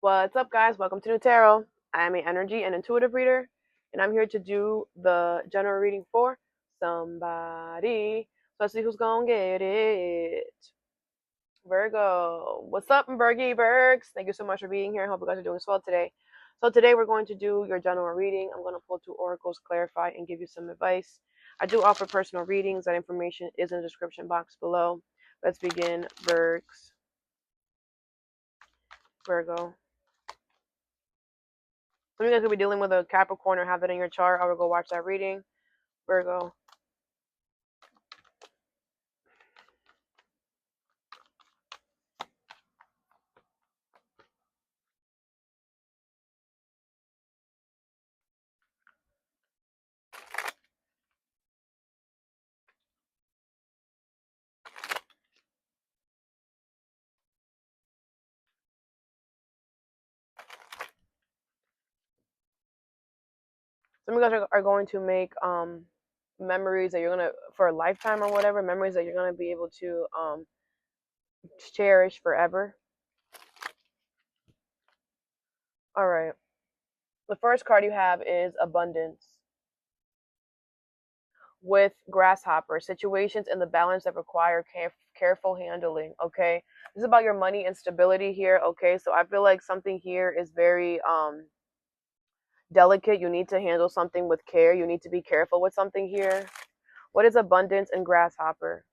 What's up, guys? Welcome to Nutarot. I am an energy and intuitive reader, and I'm here to do the general reading for somebody. So let's see who's gonna get it. Virgo. What's up, Virgie Virgs? Thank you so much for being here. I hope you guys are doing well today. So today we're going to do your general reading. I'm going to pull two oracles, clarify, and give you some advice. I do offer personal readings. That information is in the description box below. Let's begin, Virgs. Virgo. Some of you guys could be dealing with a Capricorn or have that in your chart. I will go watch that reading. Virgo. Some of you guys are going to make memories that you're gonna for a lifetime or whatever, memories that you're gonna be able to cherish forever. All right. The first card you have is abundance with grasshopper, situations in the balance that require careful handling. Okay, this is about your money and stability here. Okay, so I feel like something here is very delicate. You need to handle something with care. You need to be careful with something here. What is abundance and grasshopper?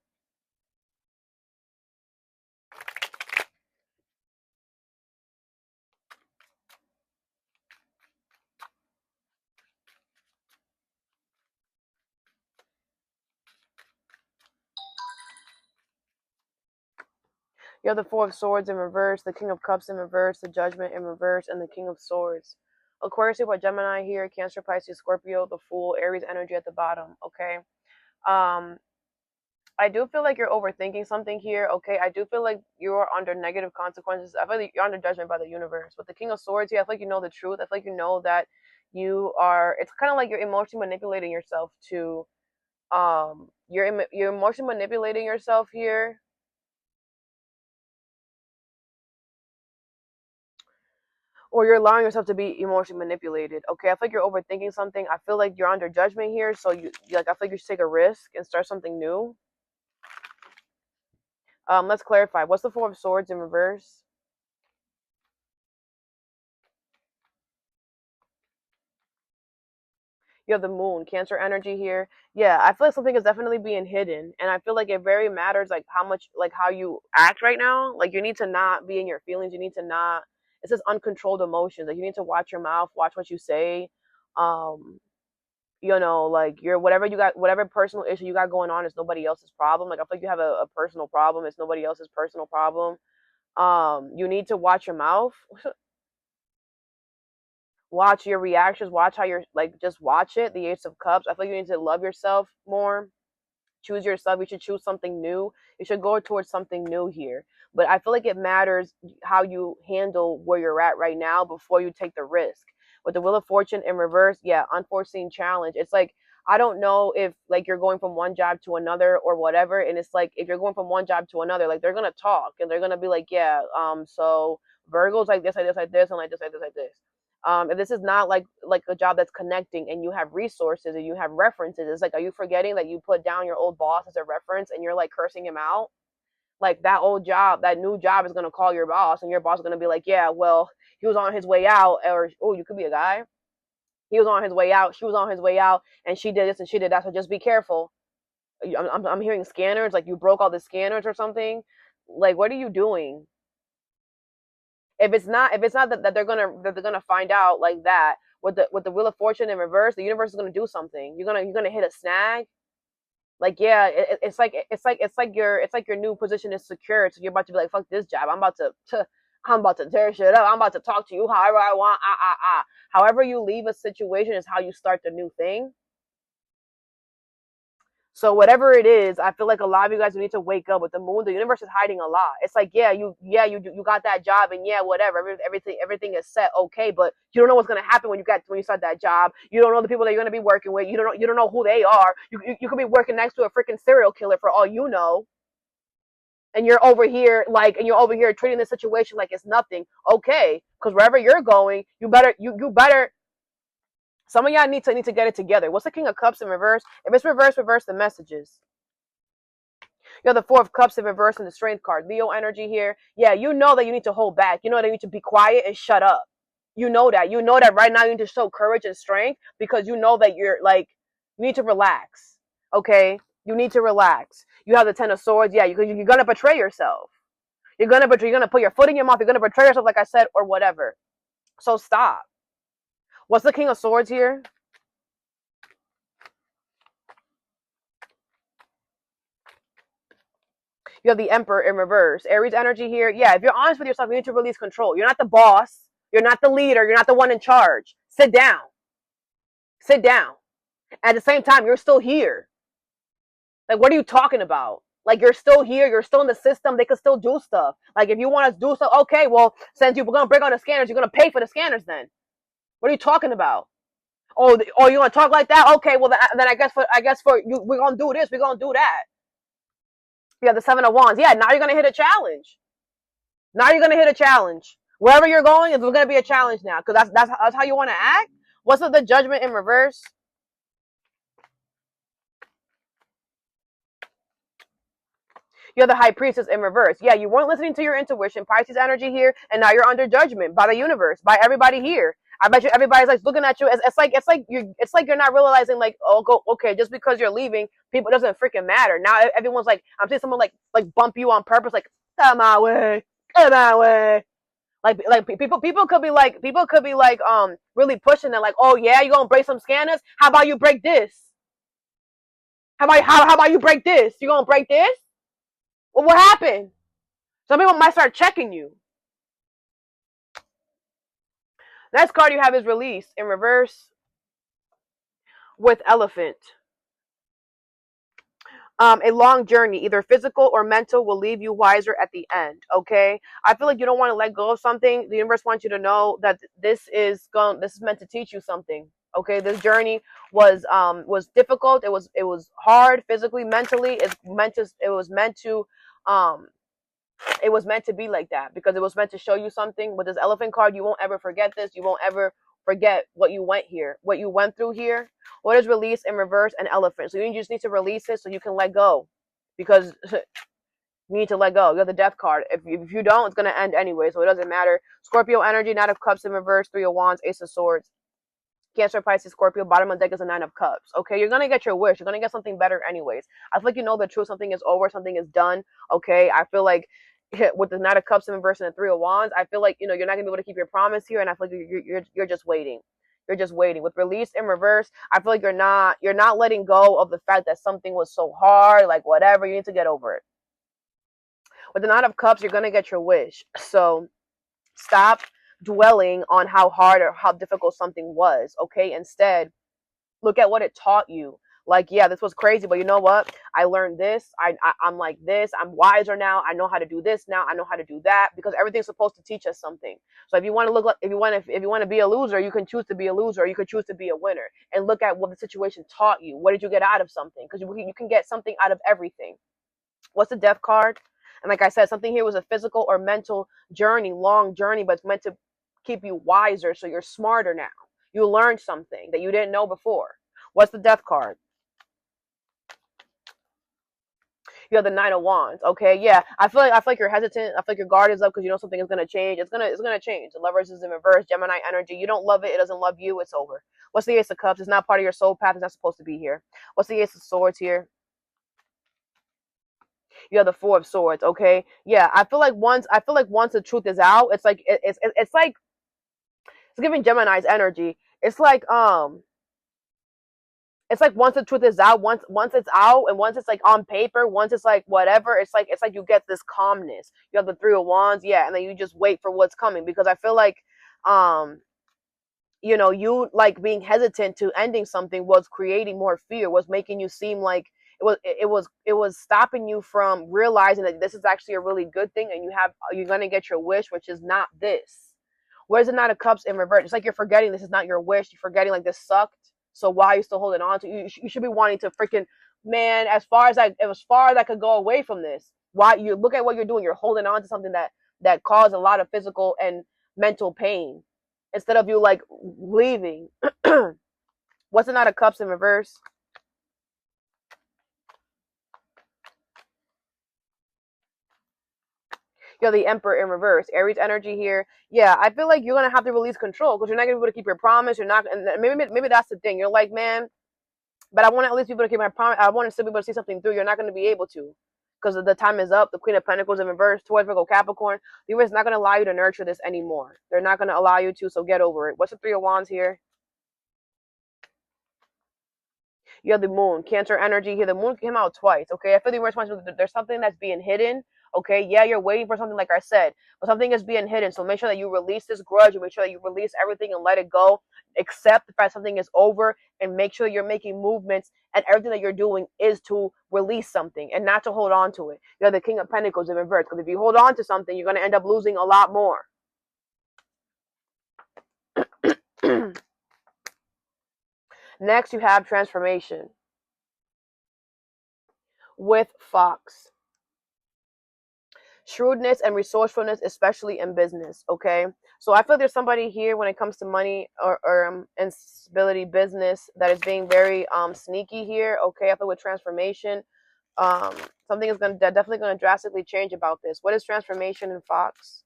You have the Four of Swords in reverse, the King of Cups in reverse, the Judgment in reverse, and the King of Swords. Aquarius, you have Gemini here, Cancer, Pisces, Scorpio, the Fool, Aries energy at the bottom. Okay. I do feel like you're overthinking something here. Okay. I do feel like you're under negative consequences. I feel like you're under judgment by the universe. With the King of Swords here, I feel like you know the truth. I feel like you know that you are. It's kind of like you're emotionally manipulating yourself to. You're emotionally manipulating yourself here. Or you're allowing yourself to be emotionally manipulated. Okay, I feel like you're overthinking something. I feel like you're under judgment here, so I feel like you should take a risk and start something new. Let's clarify. What's the Four of Swords in reverse? You have the Moon, Cancer energy here. Yeah, I feel like something is definitely being hidden, and I feel like it very matters, like how much, like how you act right now. Like you need to not be in your feelings. You need to not. It says uncontrolled emotions. Like you need to watch your mouth, watch what you say. Um, like you're whatever you got, whatever personal issue you got going on is nobody else's problem. Like I feel like you have a personal problem. It's nobody else's personal problem. You need to watch your mouth, watch your reactions, watch how you're like, just watch it. The Ace of Cups. I feel like you need to love yourself more. Choose yourself. You should choose something new. You should go towards something new here. But I feel like it matters how you handle where you're at right now before you take the risk. With the Wheel of Fortune in reverse, yeah, unforeseen challenge. It's like I don't know if like you're going from one job to another or whatever, and it's like if you're going from one job to another, like they're gonna talk and they're gonna be like, yeah, so Virgo's like this, like this, like this, and like this, like this, like this. If this is not like a job that's connecting and you have resources and you have references, it's like, are you forgetting that you put down your old boss as a reference and you're like cursing him out? Like that old job, that new job is gonna call your boss and your boss is gonna be like, yeah, well, he was on his way out, or oh, you could be a guy. He was on his way out, she was on his way out, and she did this and she did that. So just be careful. I'm hearing scanners, like you broke all the scanners or something. Like, what are you doing? If it's not that they're gonna find out like that with the Wheel of Fortune in reverse, the universe is gonna do something. You're gonna hit a snag. Like yeah, it's like your new position is secure, so you're about to be like, fuck this job. I'm about to tear shit up. I'm about to talk to you however I want. However you leave a situation is how you start the new thing. So whatever it is, I feel like a lot of you guys need to wake up. With the Moon, the universe is hiding a lot. It's like, you got that job, and yeah, whatever, everything is set, okay, but you don't know what's gonna happen when you start that job. You don't know the people that you're gonna be working with. You don't know who they are. You could be working next to a freaking serial killer for all you know. and you're over here treating the situation like it's nothing. Okay, because wherever you're going, you better. Some of y'all need to get it together. What's the King of Cups in reverse? If it's reverse, reverse the messages. You have the Four of Cups in reverse and the Strength card. Leo energy here. Yeah, you know that you need to hold back. You know that you need to be quiet and shut up. You know that. You know that right now you need to show courage and strength because you know that you're like, you need to relax. Okay? You need to relax. You have the Ten of Swords. Yeah, you're going to betray yourself. You're going to put your foot in your mouth. You're going to betray yourself, like I said, or whatever. So stop. What's the King of Swords here? You have the Emperor in reverse. Aries energy here. Yeah, if you're honest with yourself, you need to release control. You're not the boss. You're not the leader. You're not the one in charge. Sit down. Sit down. At the same time, you're still here. Like, what are you talking about? Like, you're still here. You're still in the system. They can still do stuff. Like, if you want to do stuff, okay, well, since you're going to bring on the scanners, you're going to pay for the scanners then. What are you talking about? Oh, you want to talk like that? Okay, well, then I guess for you, we're going to do this. We're going to do that. You have the Seven of Wands. Yeah, now you're going to hit a challenge. Now you're going to hit a challenge. Wherever you're going, it's going to be a challenge now. Because that's how you want to act. What's with the Judgment in reverse? You're the High Priestess in reverse. Yeah, you weren't listening to your intuition. Pisces energy here. And now you're under judgment by the universe. By everybody here. I bet you everybody's like looking at you. It's like you're not realizing like, oh, okay, just because you're leaving, people, it doesn't freaking matter. Now everyone's like, I'm seeing someone like bump you on purpose, like, come my way. Like people could be like really pushing it, like, oh yeah, you gonna break some scanners? How about you break this? How about you break this? You gonna break this? Well, what happened? Some people might start checking you. Next card you have is Release in reverse with Elephant. A long journey, either physical or mental, will leave you wiser at the end. Okay, I feel like you don't want to let go of something. The universe wants you to know that this is meant to teach you something. Okay, this journey was difficult. It was hard physically, mentally. It was meant to be like that because it was meant to show you something. With this Elephant card, you won't ever forget this. You won't ever forget what you went through here. What is Release in reverse and Elephant? So you just need to release it so you can let go, because you need to let go. You have the Death card. If you don't, it's going to end anyway, so it doesn't matter. Scorpio energy, Knight of Cups in reverse, Three of Wands, Ace of Swords. Cancer, Pisces, Scorpio, bottom of the deck is a Nine of Cups. Okay, you're going to get your wish. You're going to get something better anyways. I feel like you know the truth. Something is over. Something is done. Okay, I feel like with the Knight of Cups in reverse and the Three of Wands, I feel like, you're not going to be able to keep your promise here, and I feel like you're just waiting. You're just waiting. With Release in reverse, I feel like you're not letting go of the fact that something was so hard, like whatever, you need to get over it. With the Knight of Cups, you're going to get your wish. So stop dwelling on how hard or how difficult something was, okay? Instead, look at what it taught you. Like, yeah, this was crazy, but you know what? I learned this. I'm like this. I'm wiser now. I know how to do this now. I know how to do that, because everything's supposed to teach us something. So if you want to look like, if you want to be a loser, you can choose to be a loser, or you could choose to be a winner, and look at what the situation taught you. What did you get out of something? Because you can get something out of everything. What's the Death card? And like I said, something here was a physical or mental journey, long journey, but it's meant to keep you wiser, so you're smarter now. You learned something that you didn't know before. What's the Death card? You have the Nine of Wands. Okay, yeah. I feel like you're hesitant. I feel like your guard is up because you know something is gonna change. It's gonna change. The Lovers is in reverse. Gemini energy. You don't love it. It doesn't love you. It's over. What's the Ace of Cups? It's not part of your soul path. It's not supposed to be here. What's the Ace of Swords here? You have the Four of Swords. Okay, yeah. I feel like once the truth is out, it's like it's giving Gemini's energy. It's like once the truth is out, once it's out, and once it's like on paper, once it's like whatever, it's like you get this calmness. You have the Three of Wands, yeah, and then you just wait for what's coming, because I feel like you like being hesitant to ending something was creating more fear, was making you seem like it was stopping you from realizing that this is actually a really good thing, and you're gonna get your wish, which is not this. Where's the Knight of Cups in reverse? It's like you're forgetting this is not your wish. You're forgetting like this sucked. So why are you still holding on to? You should be wanting to freaking, man, as far as I could go away from this. Why you look at what you're doing? You're holding on to something that caused a lot of physical and mental pain instead of you like leaving. What's the Knight of Cups in reverse? You have the Emperor in reverse. Aries energy here. Yeah, I feel like you're gonna have to release control because you're not gonna be able to keep your promise. You're not, and maybe that's the thing. You're like, man, but I want to at least be able to keep my promise. I want to still be able to see something through. You're not going to be able to because the time is up. The Queen of Pentacles in reverse towards Virgo Capricorn. The universe is not going to allow you to nurture this anymore. They're not going to allow you to, so get over it. What's the Three of Wands here? You have the Moon, Cancer energy here. The Moon came out twice, okay? I feel the universe wants you, there's something that's being hidden, okay? Yeah, you're waiting for something like I said, but something is being hidden. So make sure that you release this grudge and make sure that you release everything and let it go. Accept the fact something is over and make sure you're making movements and everything that you're doing is to release something and not to hold on to it. You have the King of Pentacles in reverse because if you hold on to something, you're going to end up losing a lot more. Next, you have transformation with Fox. Shrewdness and resourcefulness, especially in business, okay? So I feel there's somebody here when it comes to money or instability business that is being very sneaky here, okay? I feel with transformation, something is definitely going to drastically change about this. What is transformation in Fox?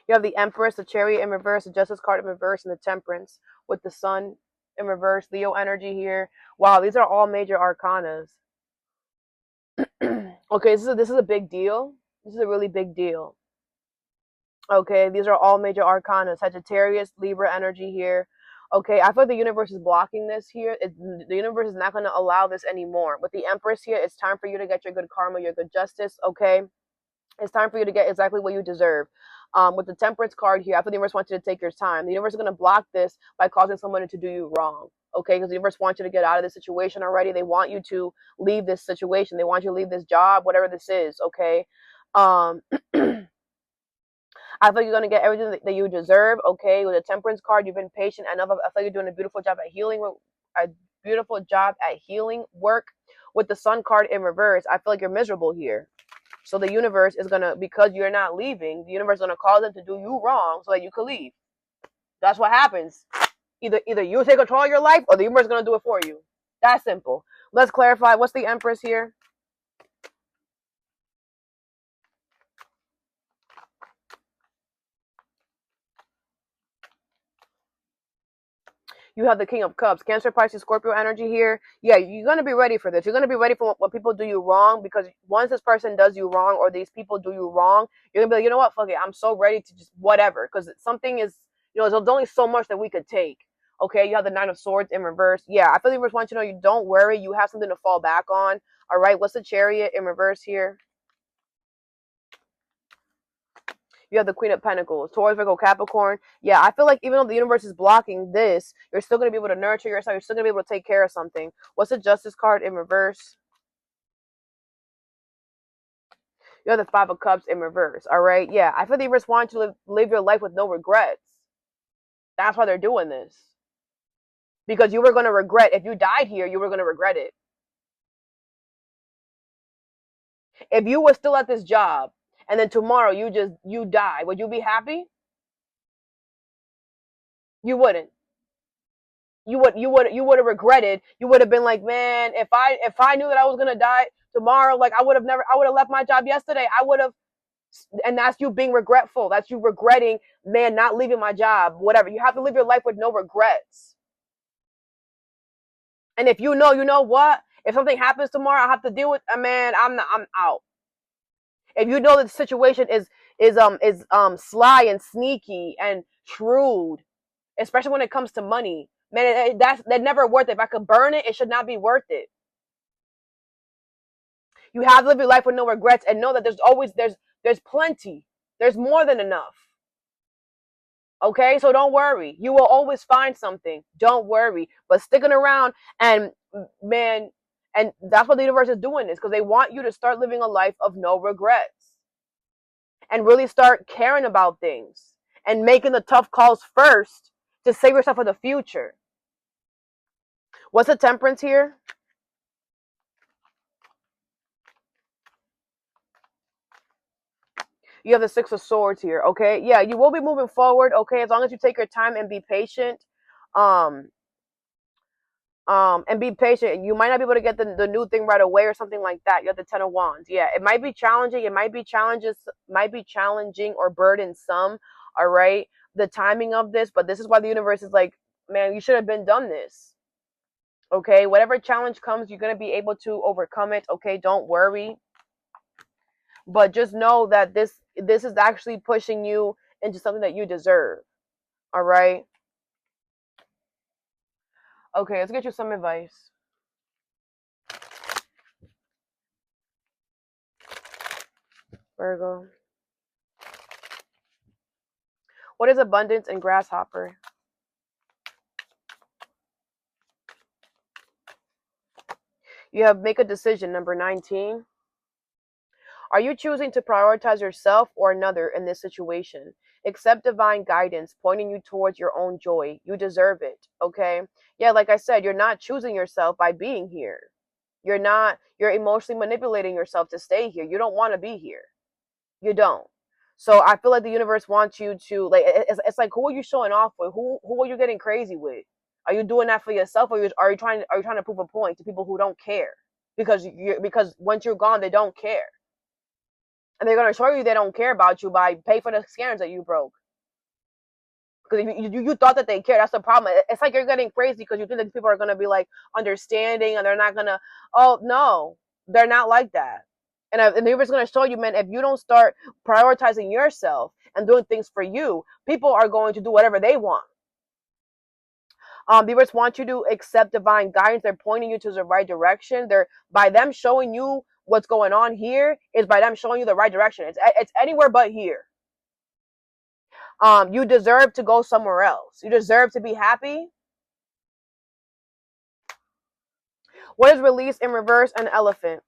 You have the Empress, the Chariot in reverse, the Justice card in reverse, and the Temperance with the Sun in reverse. Leo energy here. Wow, these are all major arcanas. Okay, this is a big deal. This is a really big deal. Okay, these are all major arcana. Sagittarius, Libra energy here. Okay, I feel the universe is blocking this here. The universe is not going to allow this anymore. With the Empress here, it's time for you to get your good karma, your good justice. Okay, it's time for you to get exactly what you deserve. With the Temperance card here, I feel the universe wants you to take your time. The universe is going to block this by causing someone to do you wrong. Okay, because the universe wants you to get out of this situation already. They want you to leave this situation. They want you to leave this job, whatever this is. Okay. I feel you're going to get everything that you deserve, okay? With the Temperance card, you've been patient enough. I feel you're doing a beautiful job at healing, work. With the Sun card in reverse, I feel like you're miserable here. So the universe is going to, because you're not leaving, the universe is going to cause them to do you wrong so that you can leave. That's what happens. Either you take control of your life or the universe is going to do it for you. That's simple. Let's clarify. What's the Empress here? You have the King of Cups, Cancer, Pisces, Scorpio energy here. Yeah, you're going to be ready for this. You're going to be ready for what people do you wrong, because once this person does you wrong or these people do you wrong, you're going to be like, you know what, fuck it. I'm so ready to just whatever, because something is, there's only so much that we could take. Okay, you have the Nine of Swords in reverse. Yeah, I feel the universe wants you to know you don't worry. You have something to fall back on. All right, what's the Chariot in reverse here? You have the Queen of Pentacles, Taurus, Virgo, Capricorn. Yeah, I feel like even though the universe is blocking this, you're still going to be able to nurture yourself. You're still going to be able to take care of something. What's the Justice card in reverse? You have the Five of Cups in reverse. All right. Yeah, I feel the universe wants you to live your life with no regrets. That's why they're doing this. Because you were going to regret, if you died here, you were going to regret it. If you were still at this job and then tomorrow you die, would you be happy? You wouldn't. You would have regretted. You would have been like, man, if I knew that I was gonna die tomorrow, like I would have left my job yesterday. I would have. And that's you being regretful. That's you regretting, man, not leaving my job, whatever. You have to live your life with no regrets. And if you know what, if something happens tomorrow, I have to deal with, man, I'm out. If you know that the situation is sly and sneaky and shrewd, especially when it comes to money, man, that's never worth it. If I could burn it, it should not be worth it. You have to live your life with no regrets and know that there's plenty. There's more than enough. Okay, so don't worry. You will always find something. Don't worry. But sticking around and man, and that's what the universe is doing this, because they want you to start living a life of no regrets and really start caring about things and making the tough calls first to save yourself for the future. What's the Temperance here? You have the Six of Swords here, okay? Yeah, you will be moving forward, okay, as long as you take your time and be patient. Um, and be patient. You might not be able to get the new thing right away or something like that. You have the Ten of Wands. Yeah, it might be challenging. It might be challenging or burdensome. All right, the timing of this, but this is why the universe is like, man, you should have been done this. Okay, whatever challenge comes, you're gonna be able to overcome it. Okay, don't worry. But just know that this is actually pushing you into something that you deserve. All right. Okay, let's get you some advice. Virgo. What is abundance and grasshopper? You have make a decision, number 19. Are you choosing to prioritize yourself or another in this situation? Accept divine guidance pointing you towards your own joy. You deserve it, okay? Yeah, like I said, you're not choosing yourself by being here. You're emotionally manipulating yourself to stay here. You don't want to be here. You don't. So I feel like the universe wants you to, like, it's like, who are you showing off with? Who are you getting crazy with? Are you doing that for yourself, or are you trying to prove a point to people who don't care? Because once you're gone, they don't care, and they're gonna show you they don't care about you by pay for the scanners that you broke. Because you thought that they care, that's the problem. It's like you're getting crazy because you think that people are gonna be like understanding, and they're not gonna. Oh no, they're not like that. And the universe is gonna show you, man. If you don't start prioritizing yourself and doing things for you, people are going to do whatever they want. The universe wants you to accept divine guidance. They're pointing you to the right direction. They're by them showing you what's going on here is by them showing you the right direction. It's anywhere but here. You deserve to go somewhere else. You deserve to be happy. What is release in reverse? An elephant.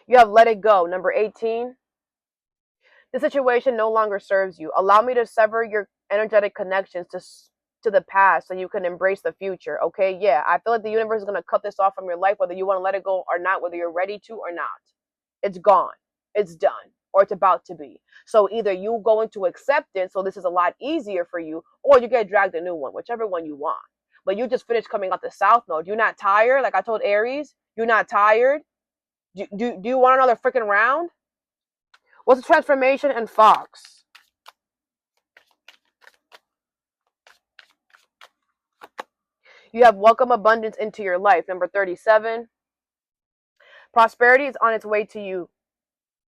You have let it go. Number 18. The situation no longer serves you. Allow me to sever your energetic connections to the past so you can embrace the future. Okay, yeah, I feel like the universe is going to cut this off from your life, whether you want to let it go or not, whether you're ready to or not. It's gone. It's done. Or it's about to be. So either you go into acceptance, so this is a lot easier for you, or you get dragged a new one, whichever one you want. But you just finished coming out the South Node. You're not tired, like I told Aries. You're not tired. Do you want another freaking round? What's the transformation and Fox? You have welcome abundance into your life. Number 37. Prosperity is on its way to you.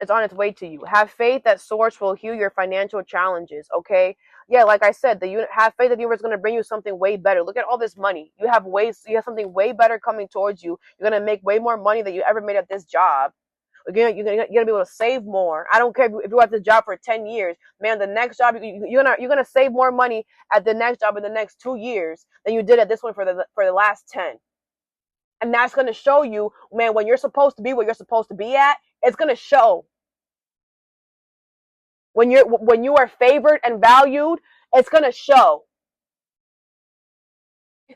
It's on its way to you. Have faith that source will heal your financial challenges. Okay. Yeah, like I said, have faith that the universe is going to bring you something way better. Look at all this money. You have something way better coming towards you. You're going to make way more money than you ever made at this job. You're gonna be able to save more. I don't care if you have the job for 10 years, man. The next job you're gonna save more money at the next job in the next 2 years than you did at this one for the last 10. And that's gonna show you, man, when you're supposed to be where you're supposed to be at. It's gonna show when you are favored and valued. It's gonna show.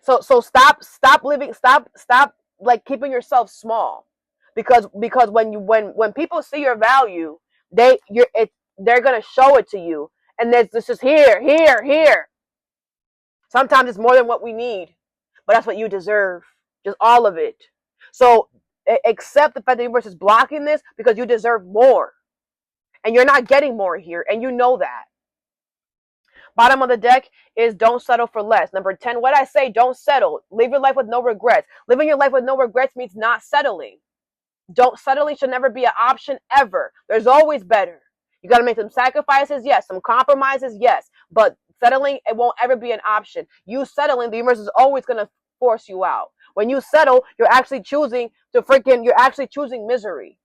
So stop living. Stop like keeping yourself small. Because when people see your value, they're gonna show it to you, and this is here. Sometimes it's more than what we need, but that's what you deserve, just all of it. So accept the fact that the universe is blocking this because you deserve more, and you're not getting more here, and you know that. Bottom of the deck is don't settle for less. Number 10, what I say, don't settle. Live your life with no regrets. Living your life with no regrets means not settling. Settling should never be an option ever. There's always better. You got to make some sacrifices, yes. Some compromises, yes. But settling, it won't ever be an option. You settling, the universe is always going to force you out. When you settle, you're actually choosing misery.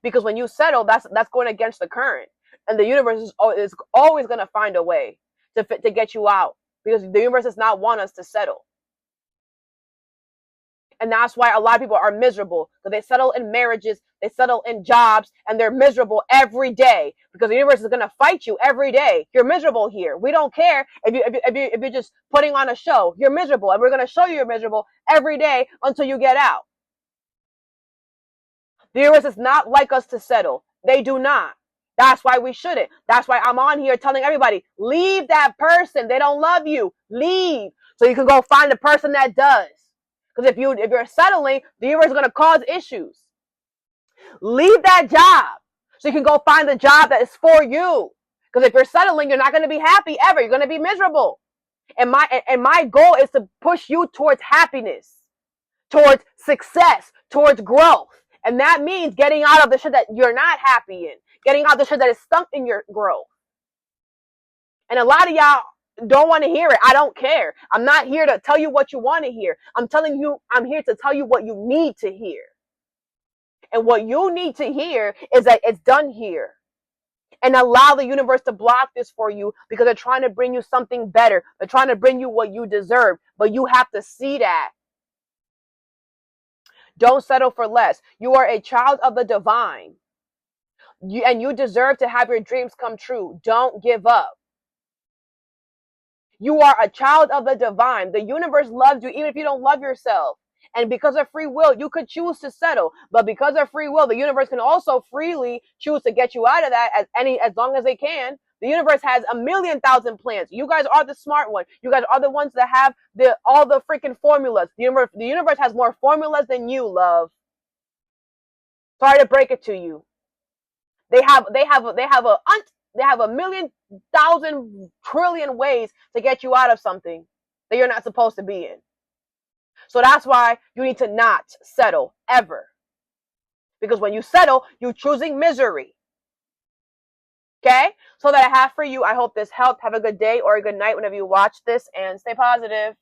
Because when you settle, that's going against the current. And the universe is always going to find a way to get you out. Because the universe does not want us to settle. And that's why a lot of people are miserable, because they settle in marriages, they settle in jobs, and they're miserable every day because the universe is going to fight you every day. You're miserable here. We don't care if you're just putting on a show. You're miserable, and we're going to show you you're miserable every day until you get out. The universe is not like us to settle. They do not. That's why we shouldn't. That's why I'm on here telling everybody, leave that person. They don't love you. Leave. So you can go find the person that does. Because if you're settling, the universe is going to cause issues. Leave that job so you can go find the job that is for you. Because if you're settling, you're not going to be happy ever. You're going to be miserable. And my goal is to push you towards happiness, towards success, towards growth. And that means getting out of the shit that you're not happy in, getting out of the shit that is stuck in your growth. And a lot of y'all don't want to hear it. I don't care. I'm not here to tell you what you want to hear. I'm here to tell you what you need to hear. And what you need to hear is that it's done here. And allow the universe to block this for you, because they're trying to bring you something better. They're trying to bring you what you deserve. But you have to see that. Don't settle for less. You are a child of the divine. And you deserve to have your dreams come true. Don't give up. You are a child of the divine. The universe loves you even if you don't love yourself. And because of free will, you could choose to settle. But because of free will, the universe can also freely choose to get you out of that as long as they can. The universe has 1,000,000 plans. You guys are the smart one. You guys are the ones that have all the freaking formulas. The universe has more formulas than you, love. Sorry to break it to you. They have 1,000,000 trillion ways to get you out of something that you're not supposed to be in. So that's why you need to not settle ever. Because when you settle, you're choosing misery. Okay? So that I have for you. I hope this helped. Have a good day or a good night whenever you watch this, and stay positive.